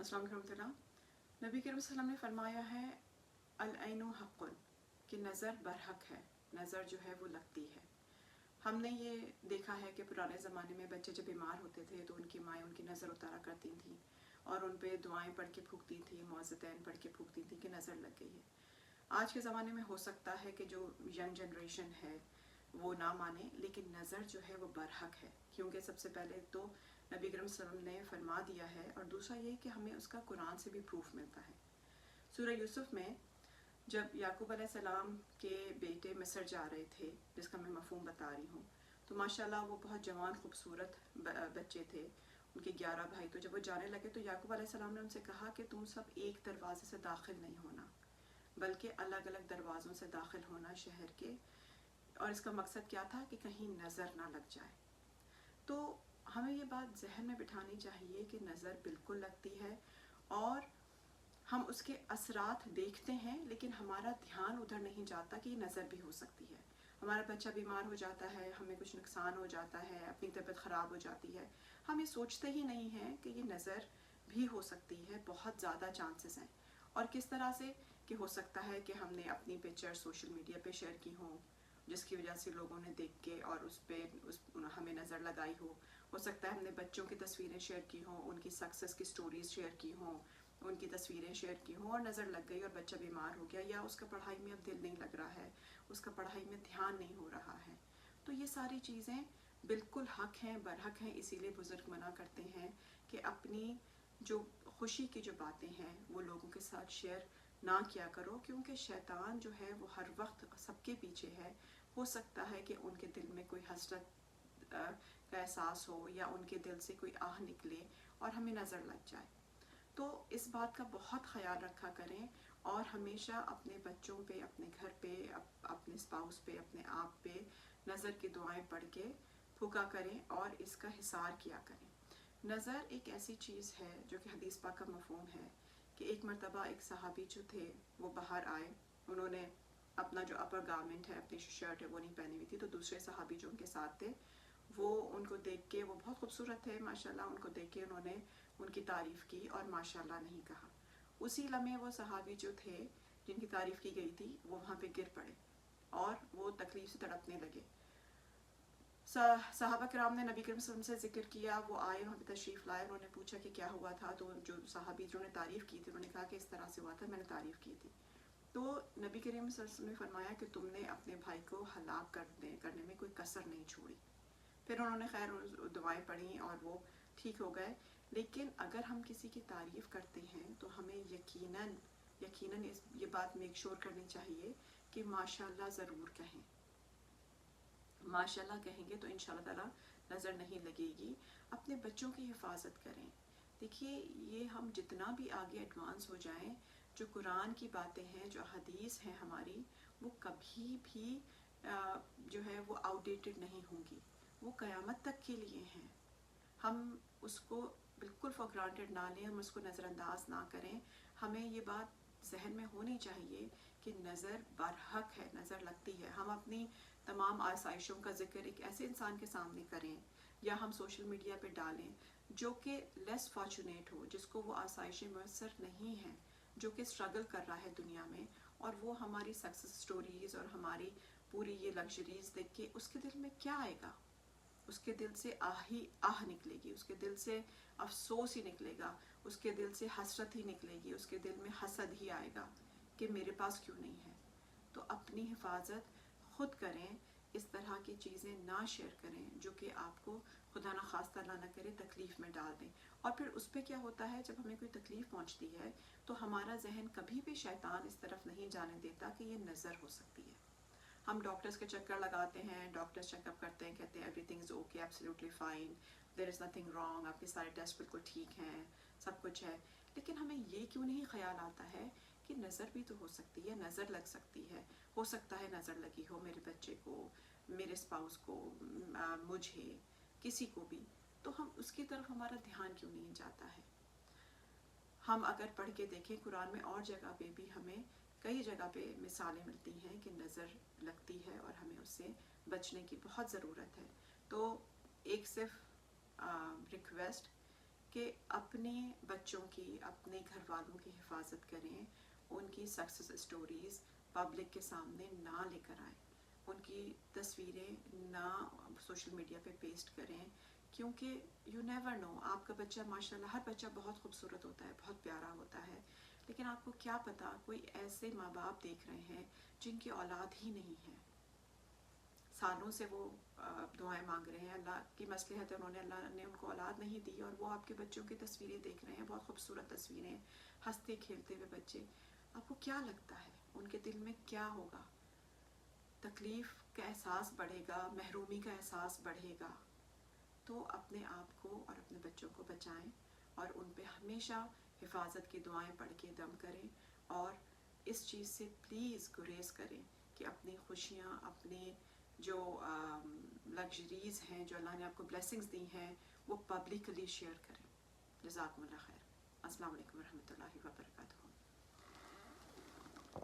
अस्सलाम वालेकुम रहमतुल्लाह। नबी करीम सल्लल्लाहु अलैहि वसल्लम ने फरमाया है अल-ऐनु हक़्क़ुन, कि नज़र बरहक है, नज़र जो है वो लगती है। हमने ये देखा है कि पुराने ज़माने में बच्चे जब बीमार होते थे तो उनकी माएँ उनकी नज़र उतारा करती थीं और उन पे दुआएं पढ़ के फूंकती थी, मौज़तैन पढ़ के फूंकती थी कि नज़र लग गई है। आज के ज़माने में हो सकता है कि जो यंग जनरेशन है वो ना माने, लेकिन नज़र जो है वो बरहक है, क्योंकि सबसे पहले तो नबी करीम सल्लल्लाहु अलैहि वसल्लम ने फरमा दिया है, और दूसरा ये कि हमें उसका कुरान से भी प्रूफ मिलता है। सूरह यूसुफ में जब याकूब अलैहिस्सलाम के बेटे मिस्र जा रहे थे, जिसका मैं मफ़हूम बता रही हूँ, तो माशाल्लाह वो बहुत जवान खूबसूरत बच्चे थे, उनके 11 भाई। तो जब वो जाने लगे तो याकूब अलैहिस्सलाम ने उनसे कहा कि तुम सब एक दरवाजे से दाखिल नहीं होना, बल्कि अलग अलग दरवाज़ों से दाखिल होना शहर के। और इसका मकसद क्या था कि कहीं नज़र ना लग जाए। तो हमें ये बात जहन में बिठानी चाहिए कि नज़र बिल्कुल लगती है और हम उसके असरात देखते हैं, लेकिन हमारा ध्यान उधर नहीं जाता कि ये नज़र भी हो सकती है। हमारा बच्चा बीमार हो जाता है, हमें कुछ नुकसान हो जाता है, अपनी तबीयत ख़राब हो जाती है, हम ये सोचते ही नहीं हैं कि ये नज़र भी हो सकती है। बहुत ज़्यादा चांसेस हैं। और किस तरह से कि हो सकता है कि हमने अपनी पिक्चर सोशल मीडिया पे शेयर की हो, जिसकी वजह से लोगों ने देख के और हमें नज़र लगाई हो सकता है हमने बच्चों की तस्वीरें शेयर की हों, उनकी सक्सेस की स्टोरीज़ शेयर की हों, उनकी तस्वीरें शेयर की हों और नज़र लग गई और बच्चा बीमार हो गया, या उसका पढ़ाई में अब दिल नहीं लग रहा है, उसका पढ़ाई में ध्यान नहीं हो रहा है। तो ये सारी चीज़ें बिल्कुल हक हैं, बरहक हैं। इसीलिए बुज़ुर्ग मना करते हैं कि अपनी जो खुशी की जो बातें हैं वो लोगों के साथ शेयर ना किया करो, क्योंकि शैतान जो है वो हर वक्त सबके पीछे है। हो सकता है कि उनके दिल में कोई हसरत का एहसास हो या उनके दिल से कोई आह निकले और हमें नज़र लग जाए। तो इस बात का बहुत ख्याल रखा करें और हमेशा अपने बच्चों पे, अपने घर पे, अपने स्पाउस पे, अपने आप पे नज़र की दुआएं पढ़ के फूका करें और इसका हिसार किया करें। नज़र एक ऐसी चीज़ है जो कि हदीस पाक का मफ़हूम है कि एक मरतबा एक सहाबी जो थे वो बाहर आए, उन्होंने अपना जो अपर गारमेंट है, अपनी शर्ट है वो नहीं पहनी हुई थी। तो दूसरे सहाबी जो उनके साथ थे वो उनको देख के, वो बहुत खूबसूरत थे माशाल्लाह, उनको देख के उन्होंने उनकी तारीफ़ की और माशाल्लाह नहीं कहा। उसी लम्हे वो सहाबी जो थे जिनकी तारीफ़ की गई थी वो वहाँ पे गिर पड़े और वो तकलीफ़ से तड़पने लगे। सहाबा किराम ने नबी करीम सल्लल्लाहु अलैहि वसल्लम से जिक्र किया, वो आए, वहाँ पे तशरीफ़ लाए, उन्होंने पूछा कि क्या हुआ था। तो जो सहाबी जिन्होंने तारीफ़ की थी उन्होंने कहा कि इस तरह से हुआ था, मैंने तारीफ़ की थी। तो नबी करीम सल्लल्लाहु अलैहि वसल्लम ने फरमाया कि तुमने अपने भाई को हलाक करने में कोई कसर नहीं छोड़ी। फिर उन्होंने खैर दुआएं पढ़ी और वो ठीक हो गए। लेकिन अगर हम किसी की तारीफ़ करते हैं तो हमें यकीनन ये बात मेक श्योर करनी चाहिए कि माशाल्लाह ज़रूर कहें। माशाल्लाह कहेंगे तो इंशाल्लाह ताला नज़र नहीं लगेगी। अपने बच्चों की हिफाजत करें। देखिए, ये हम जितना भी आगे एडवांस हो जाएं, जो कुरान की बातें हैं, जो हदीस हैं हमारी, वो कभी भी जो है वो आउटडेटेड नहीं होंगी, वो क़यामत तक के लिए हैं। हम उसको बिल्कुल फॉर ग्रांटेड ना लें, हम उसको नज़रअंदाज ना करें। हमें ये बात जहन में होनी चाहिए कि नज़र बरहक है, नज़र लगती है। हम अपनी तमाम आसाइशों का जिक्र एक ऐसे इंसान के सामने करें या हम सोशल मीडिया पे डालें जो कि लेस फॉर्चुनेट हो, जिसको वो आसाइशें मुयस्सर नहीं हैं, जो कि स्ट्रगल कर रहा है दुनिया में, और वो हमारी सक्सेस स्टोरीज़ और हमारी पूरी ये लग्जरीज़ देख के उसके दिल में क्या आएगा? उसके दिल से आह निकलेगी, उसके दिल से अफसोस ही निकलेगा, उसके दिल से हसरत ही निकलेगी, उसके दिल में हसद ही आएगा कि मेरे पास क्यों नहीं है। तो अपनी हिफाजत खुद करें, इस तरह की चीज़ें ना शेयर करें जो कि आपको खुदा ना खास्ता अल्लाह ना करे तकलीफ़ में डाल दें। और फिर उस पर क्या होता है, जब हमें कोई तकलीफ़ पहुंचती है तो हमारा जहन कभी भी शैतान इस तरफ नहीं जाने देता कि ये नज़र हो सकती है। हम डॉक्टर्स के चक्कर लगाते हैं, डॉक्टर्स चेकअप करते हैं, कहते हैं everything is okay, absolutely fine, there is nothing wrong, आपके सारे टेस्ट बिल्कुल ठीक हैं, सब कुछ है। लेकिन हमें ये क्यों नहीं ख्याल आता है कि नज़र भी तो हो सकती है, नज़र लग सकती है। हो सकता है नज़र लगी हो मेरे बच्चे को, मेरे स्पाउस को, मुझे, किसी को भी। तो हम उसकी तरफ हमारा ध्यान क्यों नहीं जाता है? हम अगर पढ़ के देखें कुरान में और जगह पे भी हमें कई जगह पे मिसालें मिलती हैं कि नज़र लगती है और हमें उससे बचने की बहुत ज़रूरत है। तो एक सिर्फ रिक्वेस्ट کہ اپنے بچوں کی اپنے گھر والوں کی حفاظت کریں، ان کی سکسیس اسٹوریز پبلک کے سامنے نہ لے کر آئیں، ان کی تصویریں نہ سوشل میڈیا پہ پیسٹ کریں، کیونکہ یو نیور نو، آپ کا بچہ ماشاءاللہ، ہر بچہ بہت خوبصورت ہوتا ہے، بہت پیارا ہوتا ہے، لیکن آپ کو کیا پتا کوئی ایسے ماں باپ دیکھ رہے ہیں جن کی اولاد ہی نہیں ہے، سالوں سے وہ دعائیں مانگ رہے ہیں، اللہ کی مصلحت ہے، اللہ نے ان کو اولاد نہیں دی، اور وہ آپ کے بچوں کی تصویریں دیکھ رہے ہیں، بہت خوبصورت تصویریں، ہنستے کھیلتے ہوئے بچے. آپ کو کیا لگتا ہے ان کے دل میں کیا ہوگا؟ تکلیف کا احساس بڑھے گا، محرومی کا احساس بڑھے گا. تو اپنے آپ کو اور اپنے بچوں کو بچائیں، اور ان پہ ہمیشہ حفاظت کی دعائیں پڑھ کے دم کریں، اور اس چیز سے پلیز گریز کریں کہ اپنی خوشیاں، اپنے جو لگژریز ہیں، جو اللہ نے آپ کو بلیسنگز دی ہیں، وہ پبلکلی شیئر کریں. جزاکم اللہ خیر. السلام علیکم ورحمۃ اللہ وبرکاتہ.